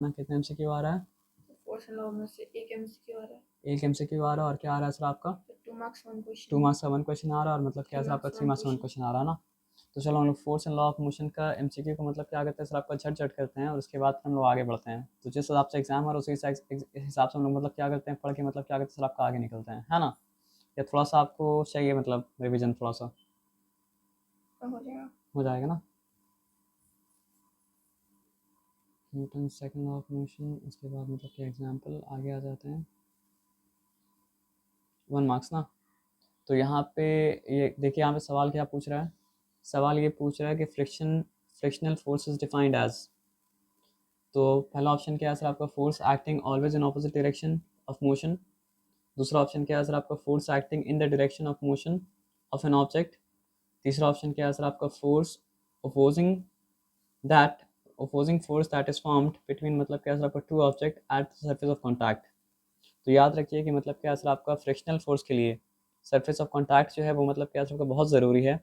ना कितने एमसीक्यू आ रहा है? फोर्स लॉ में से एक एमसीक्यू आ रहा है, एक एमसीक्यू आ रहा है और क्या आ रहा है सर आपका? 2 मार्क्स 1 टू क्वेश्चन, मार्क्स का 1 क्वेश्चन आ रहा है और मतलब क्या 3 सर आपका मार्क्स 3 1 मार्क्स का 1 क्वेश्चन। क्वेश्चन आ रहा है ना। तो चलो हम लोग force and law of motion का एमसीक्यू को मतलब क्या करते हैं सर आपका झट झट करते हैं और उसके बाद फिर हम लोग आगे बढ़ते हैं। तो जिस हिसाब से एग्जाम है उसी हिसाब से हम लोग मतलब क्या करते हैं, पढ़ के मतलब क्या करते हैं सर आपका आगे निकलते हैं, है ना। या थोड़ा सा आपको चाहिए मतलब रिविजन थोड़ा सा? हो जाएगा। हो जाएगा ना। Newton second law of motion, उसके बाद मतलब क्या एग्जाम्पल आगे आ जाते हैं। 1 मार्क्स ना। तो यहाँ पे ये देखिए, यहाँ पे सवाल क्या पूछ रहा है। सवाल ये पूछ रहा है कि frictional force is defined as. तो पहला ऑप्शन क्या है सर आपका, force acting always in opposite direction of motion. दूसरा ऑप्शन क्या है सर आपका, force acting in the direction of motion of an object. तीसरा ऑप्शन क्या है सर आपका, force opposing that opposing force that is formed between मतलब क्या है सर आपका, two object at the surface of contact. तो याद रखिए कि मतलब क्या है सर आपका, फ्रिक्शनल फोर्स के लिए सरफेस ऑफ कॉन्टैक्ट जो है वो मतलब क्या है सर आपका बहुत ज़रूरी है।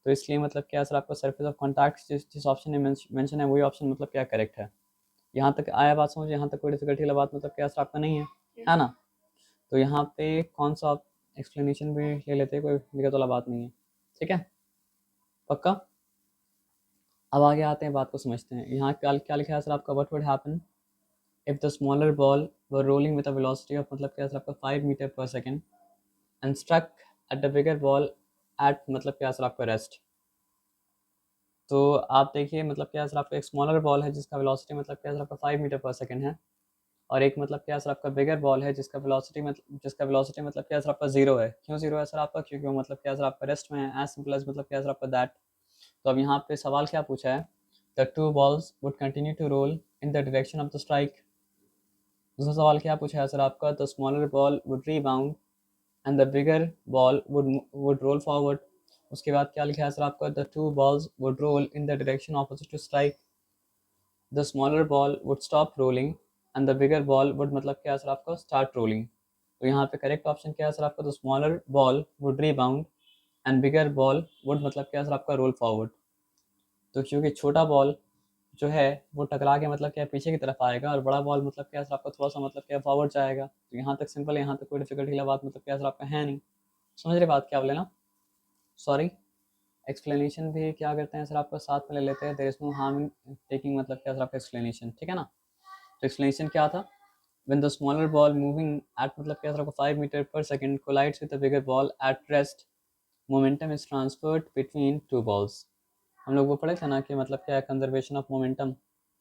तो इसलिए मतलब क्या है सर आपका, सरफेस ऑफ कॉन्टैक्ट जिस जिस ऑप्शन में मेंशन है वही ऑप्शन मतलब क्या करेक्ट है। यहाँ तक आया बात समझ, यहाँ तक कोई डिफिकल्टी वाला बात मतलब क्या सर आपका नहीं है ना। तो यहाँ पे कौन सा आप एक्सप्लेनेशन भी ले लेते हैं, कोई दिक्कत वाला बात नहीं है, ठीक है, पक्का। अब आगे आते हैं, बात को समझते हैं। यहाँ क्या क्या लिखा है सर आपका, what would happen if the smaller ball were rolling with a velocity of मतलब क्या सर आपका 5 meter per second and struck at the bigger ball at मतलब क्या सर आपका रेस्ट। तो आप देखिए मतलब क्या सर आपका, एक स्मॉलर बॉल है जिसका वेलोसिटी मतलब क्या सर आपका 5 मीटर पर सेकेंड है, और एक मतलब क्या सर आपका बिगर बॉल है जिसका वेलोसिटी मतलब क्या सर आपका जीरो है। क्यों जीरो है सर आपका, क्योंकि वो मतलब क्या सर आपका रेस्ट में है, एज सिंपल एज मतलब क्या सर आपका दैट। तो अब यहाँ पे सवाल क्या पूछा है, the two balls would continue to roll in the direction of the strike. दूसरा सवाल क्या पूछा है सर आपका, the smaller ball would rebound and the bigger ball would roll forward. उसके बाद क्या लिखा है सर आपका, the two balls would roll in the direction opposite to strike. The smaller ball would stop rolling and the bigger ball would मतलब क्या है sir आपका, स्टार्ट रोलिंग। तो यहाँ पे करेक्ट ऑप्शन क्या है सर आपका, the smaller ball would rebound and bigger ball would मतलब क्या है सर आपका, रोल फॉरवर्ड। तो क्योंकि छोटा बॉल जो है वो टकरा के मतलब क्या पीछे की तरफ आएगा और बड़ा बॉल मतलब क्या सर आपका थोड़ा सा मतलब क्या फॉरवर्ड जाएगा। तो यहाँ तक सिंपल है, यहाँ तक कोई डिफिकल्टी वाला बात मतलब क्या सर आपका है नहीं। समझ रहे बात क्या बोले ना, सॉरी। एक्सप्लेनेशन भी क्या करते हैं सर आपका साथ में ले लेते हैं, there is no harm in taking मतलब क्या सर आपका एक्सप्लेनेशन, ठीक है ना। तो एक्सप्लेनेशन क्या था, when the smaller ball moving at मतलब क्या सर आपका 5 मीटर पर second collides with a bigger ball at rest, momentum is transferred between two balls। हम लोग वो पढ़े थे ना कि मतलब क्या है कंजर्वेशन ऑफ मोमेंटम।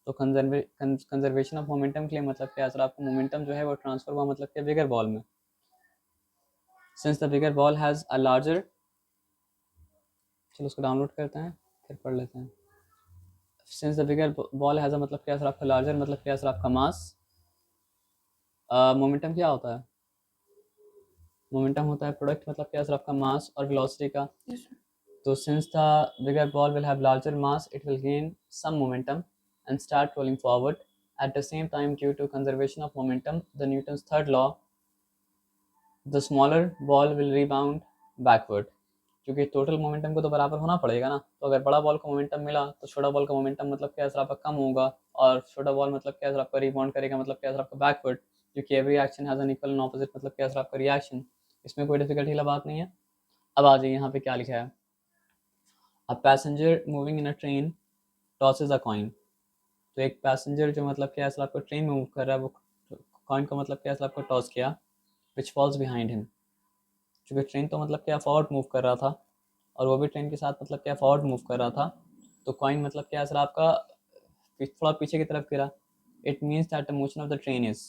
तो कंजर्वेशन ऑफ मोमेंटम के लिए मतलब क्या है सर आपका, मोमेंटम जो है वो ट्रांसफर हुआ मतलब क्या बिगर बॉल में। Since the bigger ball has a larger, चलो उसको डाउनलोड करते हैं फिर पढ़ लेते हैं। Since the bigger ball has a मतलब क्या सर आपका, लार्जर मतलब क्या सर आपका मास। मोमेंटम क्या होता है, मोमेंटम होता है प्रोडक्ट मतलब क्या सर आपका मास और वेलोसिटी का। तो since the bigger ball will have larger mass, it will gain some momentum and start rolling forward. At the same time, due to conservation of momentum, the Newton's third law, the smaller ball will rebound backward। क्योंकि total momentum को तो बराबर होना पड़ेगा ना, तो अगर बड़ा बॉल को मोमेंटम मिला तो छोटा बॉल का मोमेंटम मतलब क्या सर आपका कम होगा, और छोटा बॉल मतलब क्या सर आपका रिबाउंड करेगा मतलब क्या सर आपका बैकवर्ड। क्योंकि every action has an equal and opposite मतलब क्या सर आपका रिएक्शन। इसमें कोई डिफिकल्टी वाला बात नहीं है। अब आ जाइए यहाँ पे क्या लिखा है, a passenger moving in a train tosses a coin. तो एक पैसेंजर जो मतलब क्या है आपको ट्रेन में मूव कर रहा है, वो कॉइन को मतलब क्या है आपको टॉस किया, विच फॉल्स बिहाइंड हिम। क्योंकि ट्रेन तो मतलब क्या फॉरवर्ड मूव कर रहा था और वो भी ट्रेन के साथ मतलब क्या फॉरवर्ड मूव कर रहा था। तो कॉइन मतलब क्या है सर आपका थोड़ा पीछे की तरफ गिरा। It means that the motion of the train is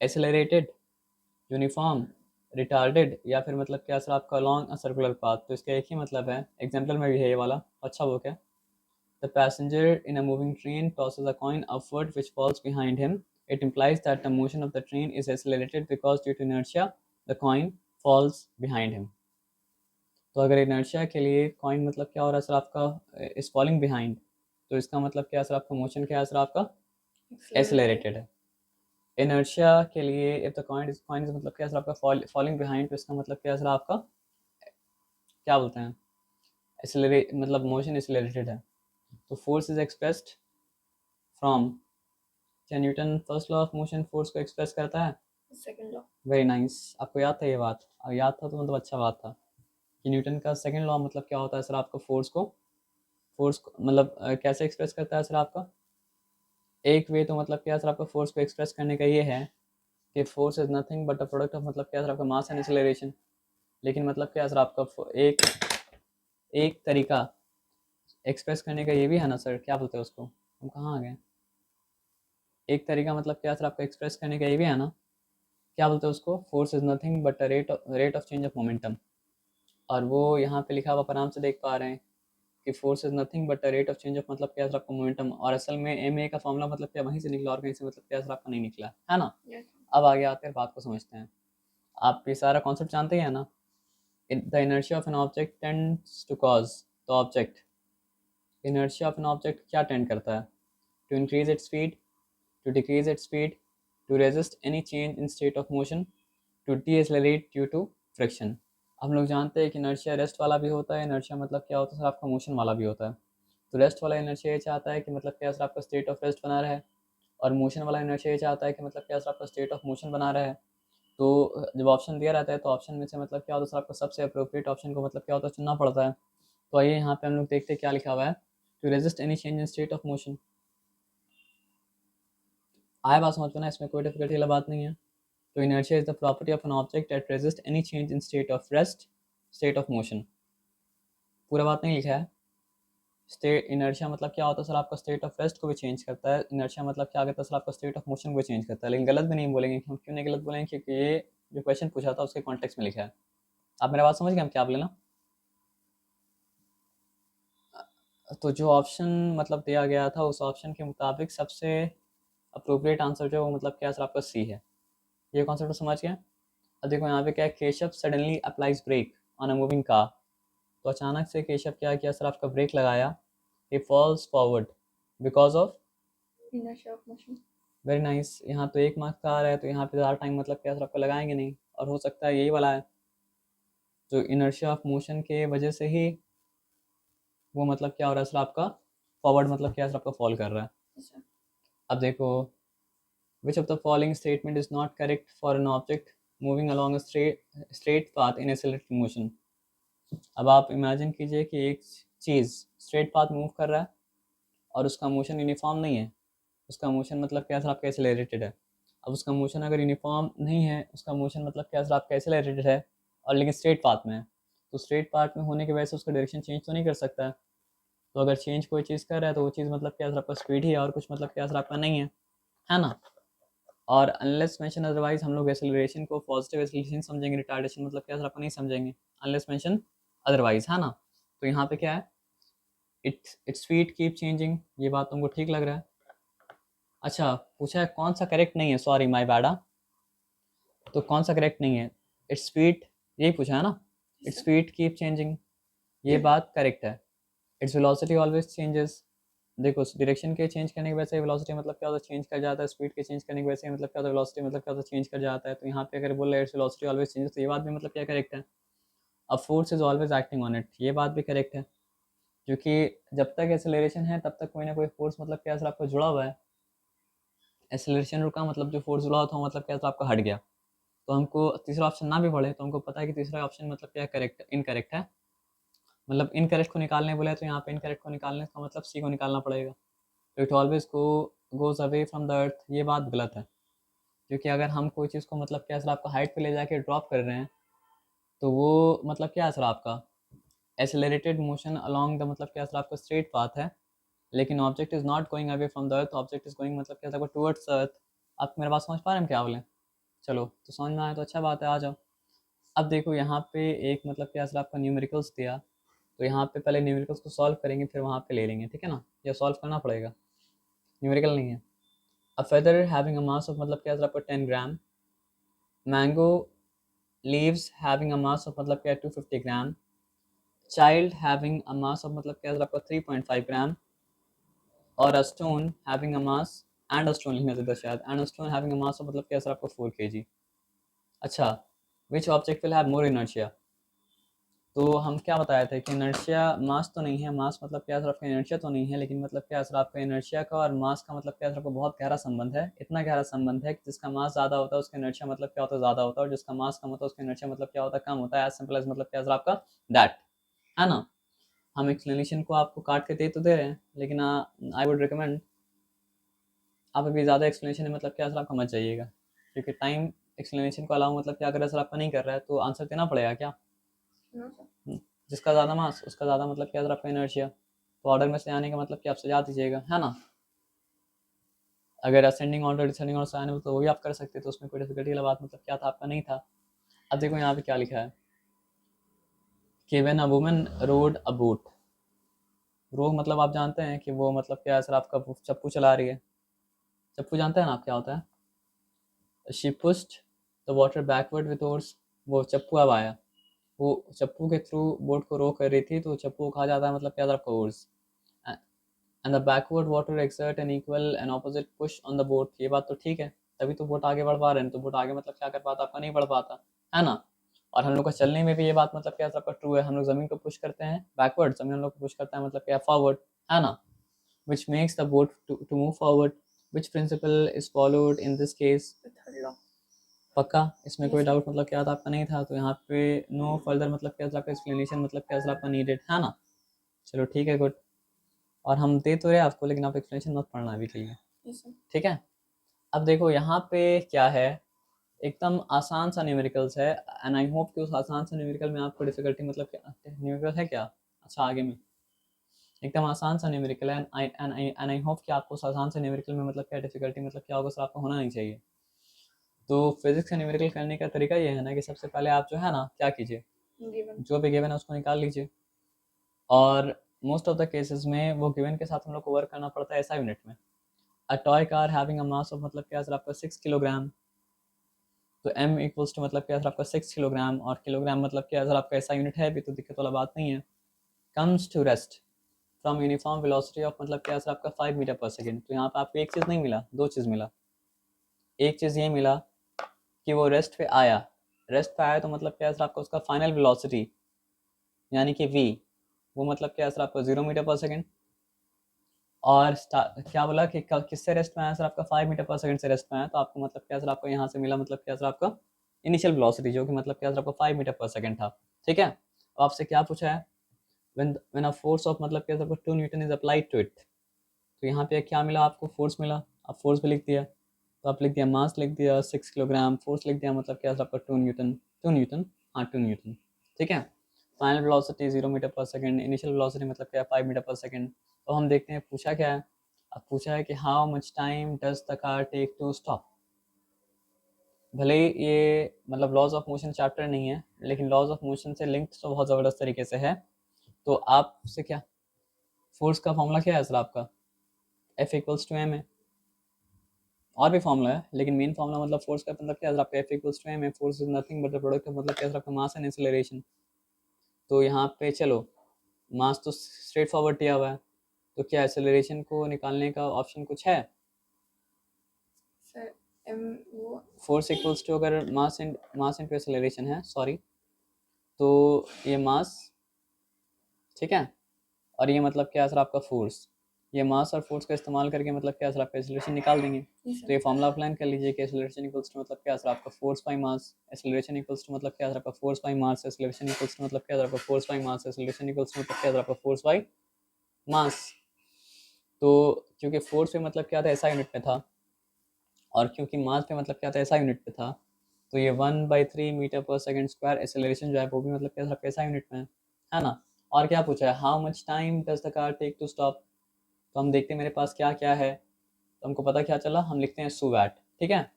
accelerated, uniform, retarded, या फिर मतलब क्या सर आपका लॉन्ग अ सर्कुलर पाथ। तो इसका एक ही मतलब है, एग्जाम्पल में भी है ये वाला, अच्छा वो क्या, the passenger in a moving train tosses a coin upward which falls behind him. It implies that the motion of the train is accelerated because due to inertia, the coin falls behind him. तो अगर inertia के लिए coin मतलब क्या हो रहा है sir आपका, is falling behind, तो इसका मतलब क्या है सर आपका, मोशन क्या है सर आपका, accelerated है। inertia के लिए if the coin is मतलब क्या है सर आपका falling behind, तो इसका मतलब क्या है सर आपका, क्या बोलते हैं, accelerate मतलब मोशन accelerated है। तो force is expressed from क्या Newton first law of motion force को एक्सप्रेस करता है? Second law. वेरी नाइस, आपको याद था ये बात? अगर याद था तो मतलब अच्छा बात था कि न्यूटन का सेकंड लॉ मतलब क्या होता है सर आपका? फोर्स को मतलब कैसे एक्सप्रेस करता है सर आपका? एक वे तो मतलब क्या सर आपका फोर्स को एक्सप्रेस करने का ये है कि force is nothing but a product of मतलब क्या सर आपका मास एंड एक्सेलरेशन। लेकिन मतलब क्या सर आपका एक एक तरीका एक्सप्रेस करने का ये भी है ना सर, क्या बोलते हैं उसको, हम कहाँ आ गए? एक तरीका मतलब क्या सर आपका एक्सप्रेस करने का ये भी है ना, क्या बोलते हैं उसको? Force is nothing but a rate of change of momentum. और वो यहाँ पे लिखा हुआ आप आराम से देख पा रहे हैं कि force is nothing but a rate of change of मतलब क्या सर आपका मोमेंटम। और असल में एम ए का फॉर्मूला मतलब क्या वहीं से निकला और कहीं से मतलब क्या सर आपका नहीं निकला, है ना? यस। अब आगे आते हैं, बात को समझते हैं। आप ये सारा कॉन्सेप्ट जानते हैं ना? The inertia of an object tends to cause the object, inertia of an object क्या टेंड करता है? To increase its speed, to decrease its speed, to resist any change in state of motion, to decelerate due to friction. हम लोग जानते हैं कि inertia rest वाला भी होता है, इनर्शिया मतलब क्या होता है सर आपका? मोशन वाला भी होता है। तो रेस्ट वाला इनर्शिया ये चाहता है कि मतलब क्या सर आपका स्टेट ऑफ रेस्ट बना रहे, और मोशन वाला इनर्शिया ये चाहता है कि मतलब क्या सर आपका स्टेट ऑफ मोशन बना रहे। तो जब ऑप्शन दिया रहता है तो ऑप्शन में से मतलब क्या होता है सर आपको सबसे अप्रोप्रिएट ऑप्शन को मतलब क्या होता है चुनना पड़ता है। तो आइए यहाँ पे हम लोग देखते हैं क्या लिखा हुआ है, to resist any change in state of motion. आया बात समझ में ना, इसमें कोई डिफिकल्टी वाला बात नहीं है। तो inertia is the property of an object that resist any change in state of rest, state of motion. पूरा बात नहीं लिखा है। स्टेट इनर्शिया मतलब क्या होता है सर आपका? स्टेट ऑफ रेस्ट को भी चेंज करता है। इनर्शिया मतलब क्या करता है सर आपका? स्टेट ऑफ मोशन को भी चेंज करता है। लेकिन गलत भी नहीं बोलेंगे, हम क्यों नहीं गलत बोलेंगे? क्योंकि ये जो क्वेश्चन पूछा था उसके कॉन्टेक्स्ट में लिखा है। आप मेरा बात समझ गए हम क्या बोले ना? तो जो ऑप्शन मतलब दिया गया था उस ऑप्शन के मुताबिक सबसे अप्रोप्रिएट आंसर जो है वो मतलब क्या सर आपका सी है। ये कॉन्सेप्ट समझ गया? अब देखो यहाँ पे क्या है, Keshav suddenly applies brake on a moving car. तो अचानक से केशव क्या किया सर आपका? ब्रेक लगाया। He falls forward because of inertia of motion. Very nice. यहाँ तो एक मार्क्स का आ रहा है तो यहाँ पे ज़्यादा टाइम मतलब क्या सर आपका लगाएंगे नहीं, और हो सकता है यही वाला है जो इनर्शिया ऑफ मोशन के वजह से ही वो मतलब क्या हो रहा है सर आपका? फॉरवर्ड मतलब क्या सर आपका? फॉल कर रहा है। अच्छा। अब देखो, which of the following statement is not correct for an object moving along a straight path in accelerated motion? अब आप इमेजिन कीजिए कि एक चीज़ स्ट्रेट पाथ मूव कर रहा है और उसका मोशन यूनिफॉर्म नहीं है। उसका मोशन मतलब क्या सर आपका? एक्सेलरेटेड है। अब उसका मोशन अगर यूनिफॉर्म नहीं है, उसका मोशन मतलब क्या सर आपका? एक्सेलरेटेड है और लेकिन स्ट्रेट पाथ में है। तो स्ट्रेट पाथ में होने की वजह से उसका डायरेक्शन चेंज तो नहीं कर सकता है। तो अगर चेंज कोई चीज़ कर रहा है तो वो चीज़ मतलब क्या सर आपका? स्पीड ही है और कुछ मतलब क्या सर आपका नहीं है ना? और अनलेस मेंशन अदरवाइज हम लोग एक्सेलरेशन को पॉजिटिव एक्सेलरेशन समझेंगे, रिटार्डेशन मतलब क्या सर आपको? नहीं समझेंगे अनलेस मेंशन अदरवाइज, है ना? तो यहाँ पे क्या है, इट्स स्पीड कीप चेंजिंग, ये बात तुमको ठीक लग रहा है? अच्छा, पूछा है कौन सा करेक्ट नहीं है, सॉरी माय बैड। तो कौन सा करेक्ट नहीं है? इट्स स्पीड, यही पूछा है ना? इट्स स्पीड कीप चेंजिंग, ये बात करेक्ट है। इट्स वेलोसिटी ऑलवेज चेंजेस, देखो डायरेक्शन के चेंज करने की वजह से वेलोसिटी मतलब क्या होता है? चेंज कर जाता है। स्पीड के चेंज करने की वजह से मतलब क्या होता है? वेलोसिटी मतलब क्या होता है? चेंज कर जाता है। तो यहाँ पे अगर बोल रहे हैं इट्स वेलोसिटी ऑलवेज चेंजेस, तो ये बात भी मतलब क्या करेक्ट है। अब force is always acting on it, ये बात भी करेक्ट है, क्योंकि जब तक एक्सेलरेशन है तब तक कोई ना कोई फोर्स मतलब क्या सर आपको जुड़ा हुआ है। एक्सेलरेशन रुका मतलब जो फोर्स जुड़ा था मतलब क्या सर आपका? हट गया। तो हमको तीसरा ऑप्शन ना भी पड़े तो हमको पता है कि तीसरा ऑप्शन मतलब क्या करेक्ट इनकरेक्ट है। मतलब इनकरेक्ट को निकालने बोले तो यहाँ पे इनकरेक्ट को निकालने का मतलब सी को निकालना पड़ेगा। It always goes away from the earth, ये बात गलत है। क्योंकि अगर हम कोई चीज़ को मतलब क्या सर आपका? हाइट पे ले जाके ड्रॉप कर रहे हैं तो वो मतलब क्या है सर आपका? एक्सेलरेटेड मोशन अलॉन्ग द मतलब क्या सर आपका? स्ट्रेट पाथ है। लेकिन object is not going away from the earth, object is going मतलब क्या सर टुवर्ड्स अर्थ। आप मेरे बात समझ पा रहे हैं क्या बोले? चलो तो समझ में आया तो अच्छा बात है, आ जाओ। अब देखो यहाँ पे एक मतलब क्या सर आपका? न्यूमेरिकल्स दिया, तो यहाँ पे पहले न्यूमेरिकल्स को सॉल्व करेंगे फिर वहाँ पे ले लेंगे, ठीक है ना? या सॉल्व करना पड़ेगा, न्यूमेरिकल नहीं है। A feather having a mass of मतलब क्या सर आपका? 10 gram, mango leaves having a mass of मतलब क्या? 250 gram, child having a mass of मतलब क्या सर आपका? 3.5 ग्राम, और a stone having a mass, and a stone लिखना चाहिए था शायद, and a stone having a mass of मतलब क्या सर आपका? 4 kg। अच्छा, which object will have more inertia? तो हम क्या बताए थे कि इनर्शिया मास तो नहीं है, मास मतलब क्या सर आपका इनर्शिया तो नहीं है, लेकिन मतलब क्या सर आपका इनर्शिया का और मास का मतलब क्या सर आपको बहुत गहरा संबंध है। इतना गहरा संबंध है कि जिसका मास ज़्यादा होता है उसका इनर्शिया मतलब क्या होता है, ज़्यादा होता है, और जिसका मास कम होता है उसका इनर्शिया मतलब क्या होता है, कम होता है। एज सिंपल एज मतलब क्या सर आपका दैट, है ना। हम एक्सप्लेनेशन को आपको काट के दे तो दे रहे हैं, लेकिन आई वुड रिकमेंड आप अभी ज़्यादा एक्सप्लेनेशन है मतलब क्या सर आपका मत जाइएगा, क्योंकि टाइम एक्सप्लेनेशन को अलाउ मतलब क्या अगर सर आपका नहीं कर रहा है तो आंसर देना पड़ेगा क्या। No sir. जिसका ज़्यादा मास उसका ज़्यादा मतलब क्या सर आपका इनर्शिया, तो ऑर्डर में से आने का मतलब कि आप सजा दीजिएगा, है ना। अगर असेंडिंग ऑर्डर डिसेंडिंग ऑर्डर से आने में तो वो भी आप कर सकते तो उसमें कोई डिफिकल्टी वाला बात मतलब क्या था, आपका नहीं था। अब देखो यहाँ पे क्या लिखा है कि when a woman rowed a boat. Row मतलब आप जानते हैं कि वो मतलब क्या है सर आपका चप्पू चला रही है। चप्पू जानते हैं ना आप क्या होता है। She pushed the water backward with ores. वो चप्पू अब आया, वो चप्पू के थ्रू बोट को रो कर रही थी, तो चप्पू को कहा जाता है मतलब क्या सर आपका oars. And the backward water exert an equal and opposite push on the boat. ये बात तो ठीक है, तभी तो बोट आगे बढ़ पा रहे हैं, तो बोट आगे मतलब क्या कर पाता, आपका नहीं बढ़ पाता, है ना। और हम लोग का चलने में भी ये बात मतलब क्या आपका ट्रू है, हम लोग जमीन को पुश करते हैं बैकवर्ड, जमीन हम लोग को पुश करता है मतलब क्या फॉरवर्ड, है ना। Which makes the boat to move forward, which principle is followed in this case. The third law. पक्का इसमें Yes कोई sir. डाउट मतलब क्या था आपका नहीं था, तो यहाँ पे नो फर्दर मतलब क्या था आपका एक्सप्लेनेशन मतलब क्या था आपका नीडेड, है ना। चलो ठीक है, गुड। और हम दे तो रहे आपको, लेकिन आप एक्सप्लेनेशन मत पढ़ना अभी के लिए, Yes sir. ठीक है। अब देखो यहाँ पे क्या है, एकदम आसान सा न्यूमेरिकल्स है, एंड आई होप कि उस आसान सा न्यूमेरिकल में आपको डिफिकल्टी मतलब क्या न्यूमेरिकल है क्या। अच्छा आगे में एकदम आसान सा न्यूमेरिकल है, एंड आई होप कि आपको उस आसान से न्यूमेरिकल में मतलब क्या डिफिकल्टी मतलब क्या होगा सर आपको होना नहीं चाहिए। तो फिजिक्स का न्यूमेरिकल करने का तरीका ये है ना कि सबसे पहले आप जो है ना क्या कीजिए, Given. जो भी गिवन है उसको निकाल लीजिए, और मोस्ट ऑफ द केसेस में वो गिवन के साथ हम लोग को वर्क करना पड़ता है ऐसा यूनिट में। A toy car having a mass of मतलब क्या सर आपका 6 किलोग्राम, तो m इक्वल्स टू मतलब क्या सर आपका 6 किलोग्राम, और किलोग्राम मतलब क्या सर आपका ऐसा यूनिट है भी, तो दिक्कत वाला बात नहीं है। Comes to rest from uniform velocity of मतलब क्या सर आपका 5 मीटर पर सेकेंड। तो यहाँ पे आपको एक चीज़ नहीं मिला, दो चीज़ मिला। एक चीज़ ये मिला कि वो रेस्ट पे आया, रेस्ट पे आया तो मतलब क्या सर आपका उसका फाइनल वेलोसिटी यानी कि v, वो मतलब क्या सर आपका 0 मीटर पर सेकेंड। और क्या बोला कि किससे रेस्ट में आया सर आपका 5 मीटर पर सेकेंड से रेस्ट में आया, तो आपको मतलब क्या सर आपको यहाँ से मिला मतलब क्या सर आपका इनिशियल वेलोसिटी, जो कि मतलब क्या सर आपका 5 मीटर पर सेकेंड था, ठीक है। अब आपसे क्या पूछा है, व्हेन अ फोर्स ऑफ मतलब क्या सर आपका 2 newton is applied to it. तो यहाँ पे क्या मिला आपको, फोर्स मिला, आप फोर्स भी लिख दिया, तो आप लिख दिया मास लिख दिया 6 किलोग्राम, फोर्स लिख दिया मतलब क्या सर आपका 2 न्यूटन, 2 न्यूटन, हाँ 2 न्यूटन, ठीक है। Final velocity 0 metre per second, initial velocity मतलब क्या 5 मीटर पर सेकेंड। तो हम देखते हैं पूछा क्या है। अब पूछा है कि how much time does the car take to stop. भले ही ये मतलब लॉज ऑफ मोशन चैप्टर नहीं है, लेकिन लॉज ऑफ मोशन से लिंक्ड तो बहुत ज़बरदस्त तरीके से है। तो आपसे क्या, फोर्स का फॉर्मूला क्या है सर आपका, एफ इक्वल्स टू एम है, और भी फॉर्मूला है लेकिन मेन फॉर्मूला मतलब फोर्स का मतलब क्या है आपका, एफ इक्वल्स टू एम है। Force is nothing but the product of मतलब क्या है आपका मास एंड एक्सेलरेशन। तो यहाँ पे चलो मास तो स्ट्रेट फॉरवर्ड दिया हुआ है, तो क्या एक्सेलरेशन को निकालने का ऑप्शन कुछ है। Sir, M वो फोर्स इक्वल्स टू अगर मास इंटू एक्सेलरेशन है, सॉरी, तो ये मास, ठीक है, और ये मतलब क्या सर आपका फोर्स, ये मास और फोर्स का इस्तेमाल करके मतलब क्या सर आपका एक्सेलरेशन निकाल देंगे। Yes तो ये sir. फॉर्मूला अप्लाई कर लीजिए कि एक्सेलरेशन इक्वल्स टू मतलब क्या सर आपका force by mass, acceleration equals to मतलब क्या सर आपका force by mass, acceleration equals to मतलब क्या सर आपका force by mass, acceleration equals to मतलब क्या सर आपका फोर्स बाई मास। तो क्योंकि फोर्स पे मतलब क्या था ऐसा यूनिट में था, और क्योंकि मास पे मतलब क्या था ऐसा यूनिट पे था, तो ये 1/3 metre per second square acceleration जो है वो भी मतलब क्या था ऐसा यूनिट में है ना। और क्या पूछा है, how much time does the car take to stop. तो हम देखते हैं मेरे पास क्या क्या है, तो हमको पता क्या चला, हम लिखते हैं सुवैट, ठीक है।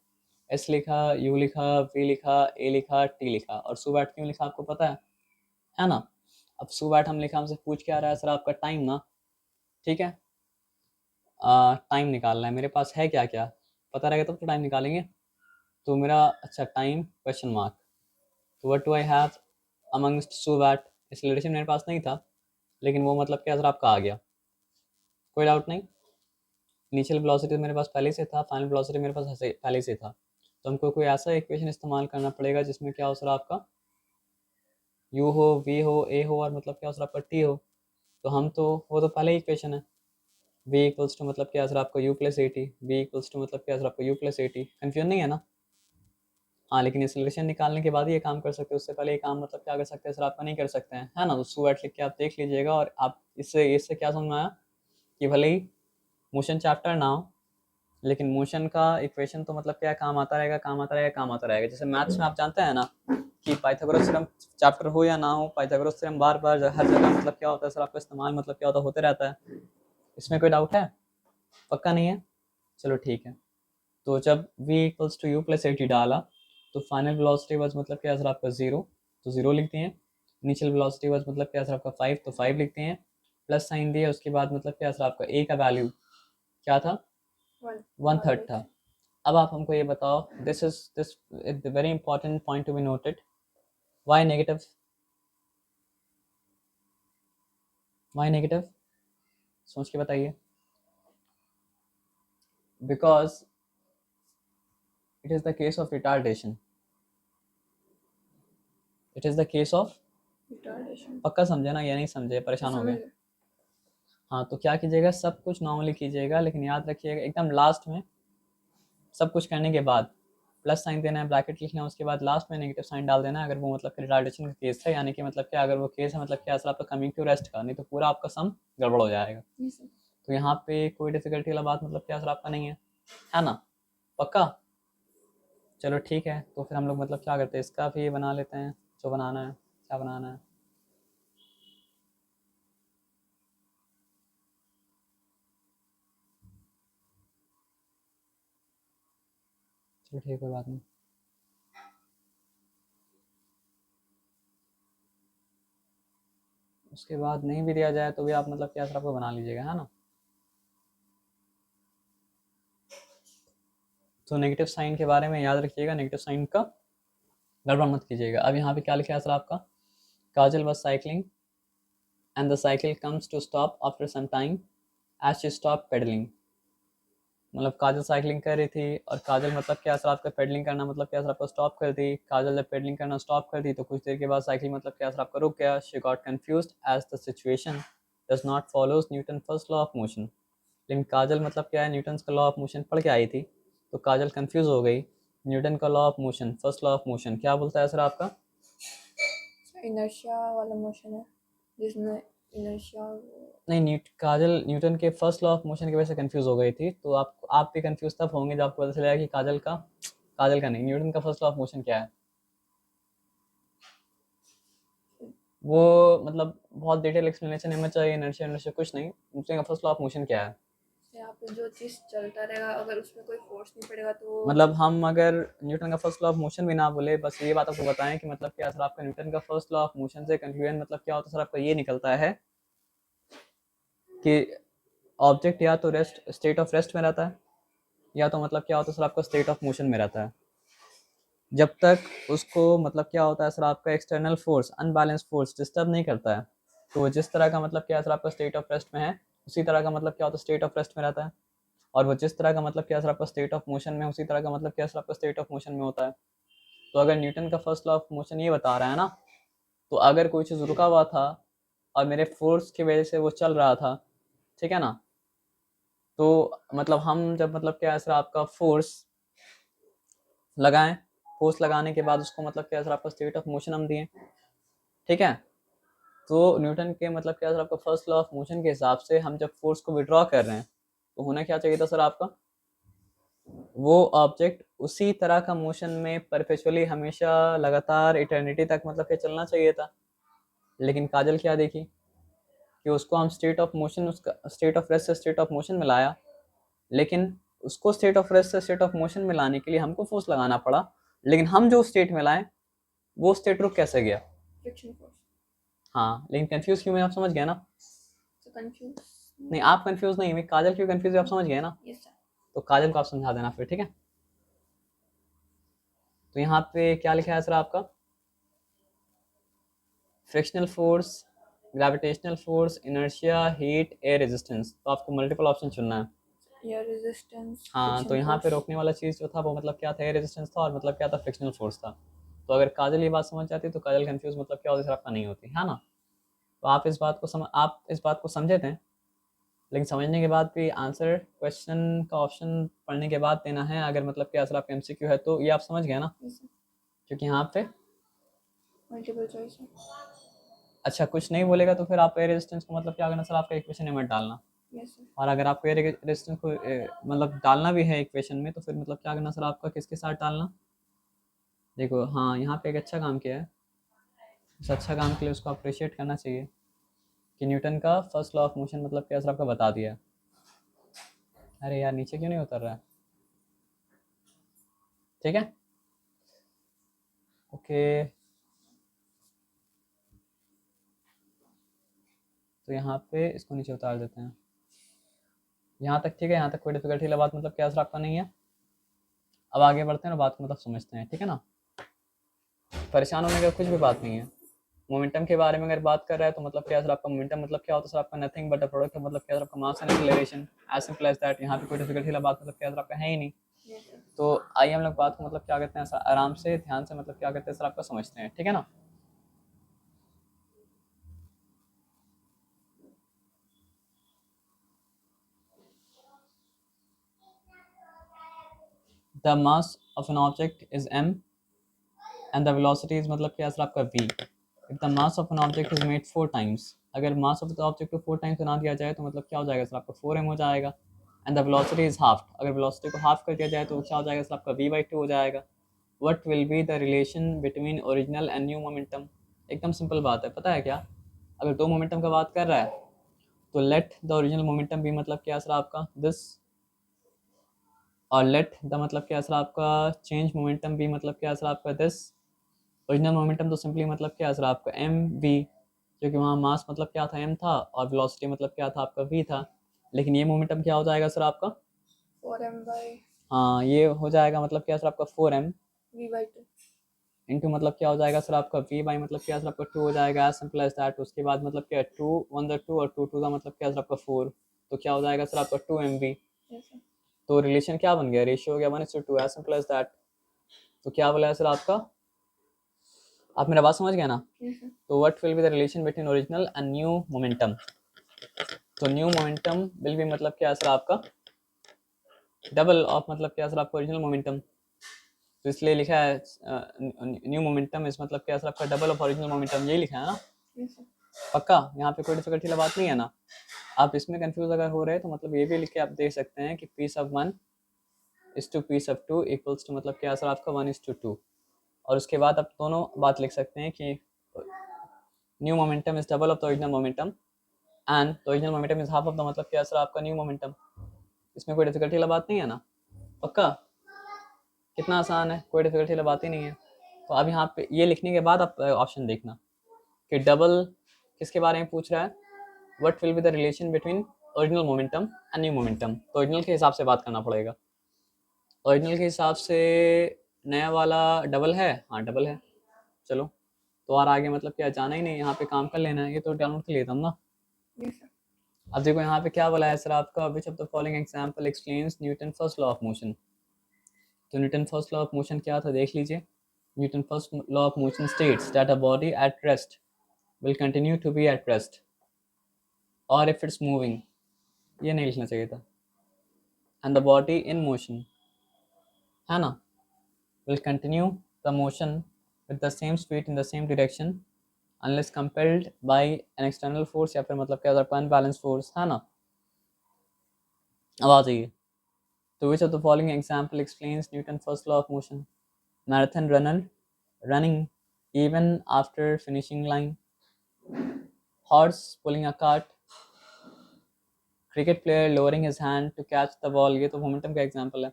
एस लिखा, यू लिखा, वी लिखा, ए लिखा, टी लिखा, और सुवैट क्यों लिखा आपको पता है ना। अब सुवैट हम लिखा, हमसे पूछ क्या रहा है सर आपका टाइम ना, ठीक है। टाइम निकालना है, मेरे पास है क्या क्या पता रहेगा तब तो टाइम निकालेंगे। तो मेरा अच्छा टाइम क्वेश्चन मार्क, तो what do I have amongst SUVAT. Acceleration मेरे पास नहीं था, लेकिन वो मतलब क्या सर आपका आ गया, कोई डाउट नहीं। इनिशियल वेलोसिटी मेरे पास पहले से था, फाइनल वेलोसिटी मेरे पास पहले से था, तो हमको कोई ऐसा इक्वेशन इस्तेमाल करना पड़ेगा जिसमें क्या हो सर आपका यू हो, वी हो, ए हो और मतलब क्या सर आपका टी हो, तो हम तो वो तो पहले ही इक्वेशन है। वी इक्वल्स टू मतलब क्या सर आपका u plus a t, v equals to मतलब क्या सर आपका u plus a t, confusion नहीं है ना। हाँ लेकिन इस रिलेशन निकालने के बाद ही ये काम कर सकते हो, उससे पहले ये काम मतलब क्या कर सकते हैं सर आपका नहीं कर सकते हैं, है ना। तो सुवेट लिख के आप देख लीजिएगा। और आप इससे इससे क्या समझ में आया कि भले ही मोशन चैप्टर ना हो लेकिन मोशन का इक्वेशन तो मतलब क्या काम आता रहेगा, काम आता रहेगा, काम आता रहेगा। जैसे मैथ्स में आप जानते हैं ना कि पाइथागोरस थ्योरम चैप्टर हो या ना हो, पाइथागोरस थ्योरम बार बार हर जगह मतलब क्या होता है सर आपका इस्तेमाल मतलब क्या होता होते रहता है। इसमें कोई डाउट है? पक्का नहीं है? चलो ठीक है। तो जब v equals to u plus a t डाला तो फाइनल वेलोसिटी वाज मतलब क्या सर आपका जीरो, तो जीरो लिखते हैं। इनिशियल वेलोसिटी वाज मतलब क्या सर आपका फाइव, तो फाइव लिखते हैं। प्लस साइन दिया उसके बाद मतलब क्या सर आपका a का वैल्यू क्या था, 1/3 था। अब आप हमको ये बताओ, this is this very important point to be noted, why negative, why negative, सोच के बताइए। Because it is the case of retardation, it is the case of, retardation. पक्का समझे ना, ये नहीं समझे परेशान हो गए। हाँ तो क्या कीजिएगा, सब कुछ नॉर्मली कीजिएगा लेकिन याद रखिएगा एकदम लास्ट में सब कुछ करने के बाद प्लस साइन देना है, ब्रैकेट लिखना है, उसके बाद लास्ट में नेगेटिव साइन डाल देना है अगर वो मतलब रिटार्डेशन का केस है, यानी कि मतलब क्या अगर वो केस है मतलब क्या असर आपका कमिंग टू रेस्ट का, नहीं तो पूरा आपका सम गड़बड़ हो जाएगा। तो यहाँ पे कोई डिफिकल्टी वाला बात मतलब क्या असर आपका नहीं है ना, पक्का। चलो ठीक है, तो फिर हम लोग मतलब क्या करते हैं, इसका भी बना लेते हैं जो बनाना है, क्या बनाना है। चलो ठीक है, बात नहीं। उसके बाद नहीं भी दिया जाए तो भी आप मतलब क्या असर आपको बना लीजिएगा, है ना। तो नेगेटिव साइन के बारे में याद रखिएगा, नेगेटिव साइन का गड़बड़ मत कीजिएगा। अब यहाँ पे क्या लिखा है सर आपका, काजल was cycling and the cycle comes to stop after some time as she stopped pedaling। मतलब काजल साइकिलिंग कर रही थी और काजल मतलब क्या सर आपका पेडलिंग करना मतलब क्या सर आपका स्टॉप कर दी। काजल जब पेडलिंग करना स्टॉप कर दी तो कुछ देर के बाद साइकिल मतलब क्या सर आपका रुक गया। She got confused as the situation does not follows Newton first law of motion. लेकिन काजल मतलब क्या है, न्यूटन का लॉ ऑफ मोशन पढ़ के आई थी तो काजल कंफ्यूज हो गई। न्यूटन का law of motion, first law of motion क्या बोलता है सर आपका, इनर्शिया वाला मोशन है जिसमें इनर्शिया। नहीं काजल न्यूटन के फर्स्ट लॉ ऑफ मोशन की वजह से कंफ्यूज हो गई थी। तो आप भी कंफ्यूज तब होंगे जब आपको पता चलेगा कि काजल का नहीं, न्यूटन का फर्स्ट लॉ ऑफ मोशन क्या है। वो मतलब बहुत डिटेल एक्सप्लेनेशन हमें चाहिए, इनर्शिया इनर्शिया कुछ नहीं, न्यूटन का फर्स्ट लॉ ऑफ मोशन क्या है। यहाँ पे जो चीज चलता रहेगा अगर उसमें कोई फोर्स नहीं पड़ेगा तो मतलब हम अगर न्यूटन का फर्स्ट लॉ ऑफ मोशन भी ना बोले, बस ये बात आपको बताएं कि मतलब क्या सर आपका न्यूटन का फर्स्ट लॉ ऑफ मोशन से कंक्लूजन मतलब क्या होता है सर आपका ये निकलता है कि ऑब्जेक्ट या तो रेस्ट स्टेट ऑफ रेस्ट में रहता है या तो मतलब क्या होता है सर आपका स्टेट ऑफ मोशन में रहता है। जब तक उसको मतलब क्या होता है सर आपका external force, unbalance force disturb नहीं करता है, तो जिस तरह का मतलब क्या सर आपका स्टेट ऑफ रेस्ट में है उसी तरह का मतलब क्या होता है स्टेट ऑफ रेस्ट में रहता है। और वो जिस तरह का मतलब क्या सर आपका स्टेट ऑफ मोशन में उसी तरह का मतलब क्या सर आपका स्टेट ऑफ मोशन में होता है। तो अगर न्यूटन का फर्स्ट लॉ ऑफ मोशन ये बता रहा है ना, तो अगर कोई चीज़ रुका हुआ था और मेरे फोर्स की वजह से वो चल रहा था, ठीक है ना, तो मतलब हम जब मतलब क्या सर आपका फोर्स लगाएं, फोर्स लगाने के बाद उसको मतलब क्या सर आपका स्टेट ऑफ मोशन हम दिए, ठीक है। तो न्यूटन के मतलब क्या सर आपका फर्स्ट लॉ ऑफ मोशन के हिसाब से हम जब फोर्स को विड्रॉ कर रहे हैं तो होना क्या चाहिए था सर आपका, वो ऑब्जेक्ट उसी तरह का मोशन में परपेचुअली हमेशा लगातार इटर्निटी तक मतलब क्या चलना चाहिए था। लेकिन काजल क्या देखी कि उसको हम स्टेट ऑफ मोशन, उसका स्टेट ऑफ रेस्ट से स्टेट ऑफ मोशन में लाया, लेकिन उसको स्टेट ऑफ रेस्ट से स्टेट ऑफ मोशन में लाने के लिए हमको फोर्स लगाना पड़ा, लेकिन हम जो स्टेट में लाए वो स्टेट रुक कैसे गया। Friction force. हाँ लेकिन कंफ्यूज क्यों है आप समझ गए ना। तो कंफ्यूज नहीं आप कंफ्यूज नहीं हुई, काजल क्यों कंफ्यूज है आप समझ गए ना। Yes sir. तो काजल को आप समझा देना फिर, ठीक है। तो यहाँ पे क्या लिखा है सर आपका, frictional force, gravitational force, inertia, heat, air resistance. तो आपको मल्टीपल ऑप्शन चुनना है। एयर रेजिस्टेंस, हाँ तो फ्रिक्शन यहाँ पे फोर्स। रोकने वाला चीज़ जो था वो मतलब क्या था, एयर रेजिस्टेंस था और मतलब क्या था फ्रिक्शनल फोर्स था। तो अगर काजल ये बात समझ जाती तो काजल कंफ्यूज मतलब क्या होता सर आपका नहीं होती, है ना। तो आप इस बात को समझे थे, लेकिन समझने के बाद भी आंसर क्वेश्चन का ऑप्शन पढ़ने के बाद देना है। अगर मतलब क्या सर आपका एमसीक्यू है तो ये आप समझ गए ना, क्योंकि यहाँ पे मल्टीपल चॉइस है। अच्छा कुछ नहीं बोलेगा तो फिर आप एयर रेजिस्टेंस को मतलब क्या करना सर आपका इक्वेशन में मत डालना। Yes sir. और अगर आपको एयर रेजिस्टेंस को मतलब डालना भी है इक्वेशन में तो फिर मतलब क्या करना सर आपका किसके साथ डालना। देखो हाँ यहाँ पे एक अच्छा काम किया है, उस अच्छा काम के लिए उसको अप्रिशिएट करना चाहिए कि न्यूटन का फर्स्ट लॉ ऑफ मोशन मतलब क्या सर आपका बता दिया है। अरे यार नीचे क्यों नहीं उतर रहा है, ठीक है ओके। तो यहाँ पे इसको नीचे उतार देते हैं, यहाँ तक ठीक है, यहाँ तक कोई डिफिकल्टी वाला बात मतलब क्या सर आपका नहीं है। अब आगे बढ़ते हैं और बात को मतलब समझते हैं, ठीक है ना। परेशान होने का कुछ भी बात नहीं है। मोमेंटम के बारे में अगर बात कर रहा है तो मतलब क्या सर आपका मोमेंटम मतलब क्या होता है सर आपका नथिंग बट अ प्रोडक्ट मतलब क्या सर आपका mass and acceleration, as simple as that. यहाँ पे कोई डिफिकल्टी वाला बात मतलब क्या सर आपका है ही नहीं। तो आइए हम लोग बात को मतलब क्या कहते हैं आराम से ध्यान से मतलब क्या कहते हैं सर आपका समझते हैं, ठीक है ना। The mass of an object is m and the velocity is मतलब क्या सर आपका v। If the mass of an object is made 4 times, अगर मास ऑफ द ऑब्जेक्ट को 4 टाइम्स बना दिया जाए तो मतलब क्या हो जाएगा सर आपका 4m हो जाएगा। And the velocity is half, अगर वेलोसिटी को हाफ कर दिया जाए तो क्या हो जाएगा सर आपका v/2 हो जाएगा। What will be the relation between original and new momentum. एकदम सिंपल बात है, पता है क्या, अगर दो मोमेंटम का बात कर रहा है तो लेट द ओरिजिनल मोमेंटम भी मतलब क्या सर आपका दिस, और लेट द मतलब क्या सर आपका चेंज मोमेंटम भी मतलब क्या सर आपका दिस। ओरिजिनल मोमेंटम तो सिंपली मतलब क्या सर आपका एम वी, क्योंकि वहाँ मास मतलब क्या था एम था और वेलोसिटी मतलब क्या था आपका वी था। लेकिन ये मोमेंटम क्या हो जाएगा सर आपका 4m by हाँ ये हो जाएगा मतलब क्या सर आपका 4m v/2। इंटू मतलब क्या हो जाएगा सर आपका v बाई मतलब क्या सर आपका 2 हो जाएगा, एज सिंपल एज दैट। उसके बाद मतलब क्या 2 1 द 2 और 2 2 का मतलब क्या सर आपका 4, तो क्या हो जाएगा सर आपका 2mv। तो रिलेशन क्या बन गया, रेशियो हो गया 1:2, एज सिंपल एज दैट। तो क्या बोला है सर आपका, आप मेरा बात समझ गए ना। तो what will be the relation between original and new momentum. तो न्यू मोमेंटम विल बी मतलब क्या सर आपका डबल ऑफ मतलब क्या सर आपका ओरिजिनल मोमेंटम। तो इसलिए लिखा है न्यू मोमेंटम इस मतलब क्या सर आपका डबल ऑफ ओरिजिनल मोमेंटम, यही लिखा है ना पक्का। यहाँ पे कोई डिफिकल्टी वाली बात नहीं है ना। आप इसमें कंफ्यूज अगर हो रहे हैं तो मतलब ये भी लिख के आप देख सकते हैं कि p sub 1 is to p sub 2 equals to मतलब क्या सर आपका 1:2। और उसके बाद आप दोनों बात लिख सकते हैं कि new momentum is double of the original momentum and the original momentum is half of the मतलब क्या सर आपका न्यू मोमेंटम। इसमें कोई डिफिकल्टी वाला बात नहीं है ना पक्का। कितना आसान है, कोई डिफिकल्टी वाला बात ही नहीं है। तो अब यहाँ पे ये लिखने के बाद आप ऑप्शन देखना कि डबल किसके बारे में पूछ रहा है, what will be the relation between original momentum and new momentum. तो ओरिजिनल के हिसाब से बात करना पड़ेगा, ओरिजिनल के हिसाब से नया वाला डबल है, हाँ डबल है। चलो तो और आगे मतलब क्या जाना ही नहीं, यहाँ पे काम कर लेना है, ये तो डाउनलोड कर लेता हूँ ना। अब देखो यहाँ पे क्या बोला है सर आपका, which of the following example explains Newton first law of motion. तो Newton first law of motion क्या था देख लीजिए। Newton first law of motion states that a body at rest will continue to be at rest और if it's moving, ये नहीं लिखना चाहिए था, and the body in motion, है ना, will continue the motion with the same speed in the same direction unless compelled by an external force या फिर मतलब क्या होता है unbalanced force, है ना। अब आ जाइए, तो which of the following example explains Newton's first law of motion। marathon runner running even after finishing line, horse pulling a cart, cricket player lowering his hand to catch the ball, ये तो momentum का example है।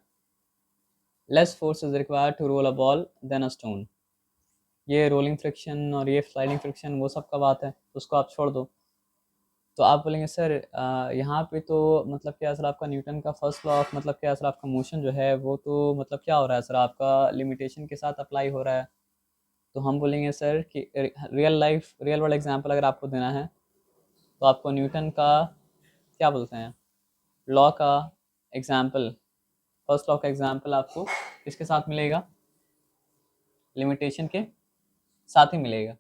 less force is required to roll a ball than a stone, ये rolling friction और ये sliding friction वो सब का बात है, तो उसको आप छोड़ दो। तो आप बोलेंगे सर यहाँ पे तो मतलब क्या सर आपका न्यूटन का फर्स्ट लॉ ऑफ मतलब क्या सर आपका मोशन जो है वो तो मतलब क्या हो रहा है सर आपका लिमिटेशन के साथ अप्लाई हो रहा है। तो हम बोलेंगे सर कि रियल वर्ल्ड एग्जांपल अगर आपको देना है तो आपको न्यूटन का क्या बोलते हैं लॉ का एग्जांपल, फर्स्ट लॉ का एग्जांपल आपको किसके साथ मिलेगा, लिमिटेशन के साथ ही मिलेगा।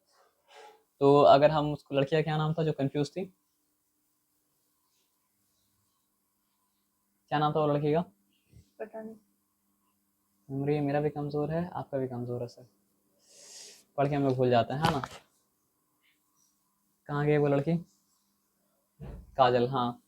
तो अगर हम उसको, लड़की का क्या नाम था जो कंफ्यूज थी, क्या नाम था वो लड़की का? पता नहीं। मेमोरी मेरा भी कमज़ोर है, आपका भी कमज़ोर है सर, पढ़ के हम लोग भूल जाते हैं, है ना। कहाँ गई वो लड़की? काजल, हाँ।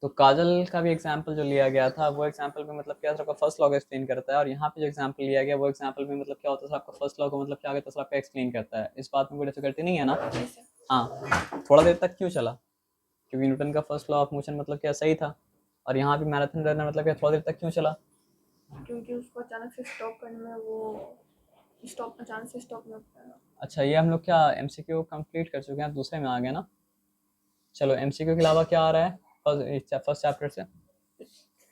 तो काजल का भी एग्जाम्पल जो लिया गया था, वो एग्जाम्पल में मतलब क्या था, आपका फर्स्ट लॉ को एक्सप्लेन करता है, और यहाँ पे जो एग्जाम्पल लिया गया वो एग्जाम्पल में मतलब क्या होता है सर, आपका फर्स्ट लॉ को मतलब क्या होता है सर, आपका एक्सप्लेन करता है। इस बात में कोई डिफिकल्टी नहीं है ना? जैसे हाँ। थोड़ा देर तक क्यों चला? क्योंकि न्यूटन का फर्स्ट लॉ ऑफ मोशन मतलब क्या सही था, और यहाँ पे मैराथन रनर मतलब क्या थोड़ा देर तक क्यों चला? क्योंकि उसको अचानक से स्टॉप करने में वो स्टॉप अचानक से स्टॉप नहीं हो पाएगा। अच्छा, ये हम लोग क्या एमसीक्यू कंप्लीट कर चुके हैं, दूसरे में आ गए ना। चलो एमसीक्यू के अलावा क्या आ रहा है फर्स्ट चैप्टर से?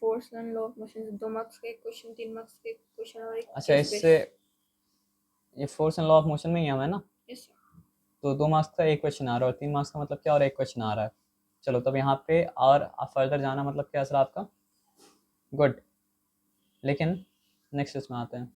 Force and law of motion 2 marks के क्वेश्चन, 3 मार्क्स के क्वेश्चन और एक अच्छा, केस इससे बेस्ड। ये force and law of motion में ही हमें ना, यस। तो 2 मार्क्स का एक क्वेश्चन आ रहा है, और 3 मार्क्स का मतलब क्या, और एक क्वेश्चन आ रहा है। चलो तब यहाँ पे और फर्दर जाना मतलब क्या सर आपका? गुड। लेकिन नेक्स्ट इसमें आते हैं।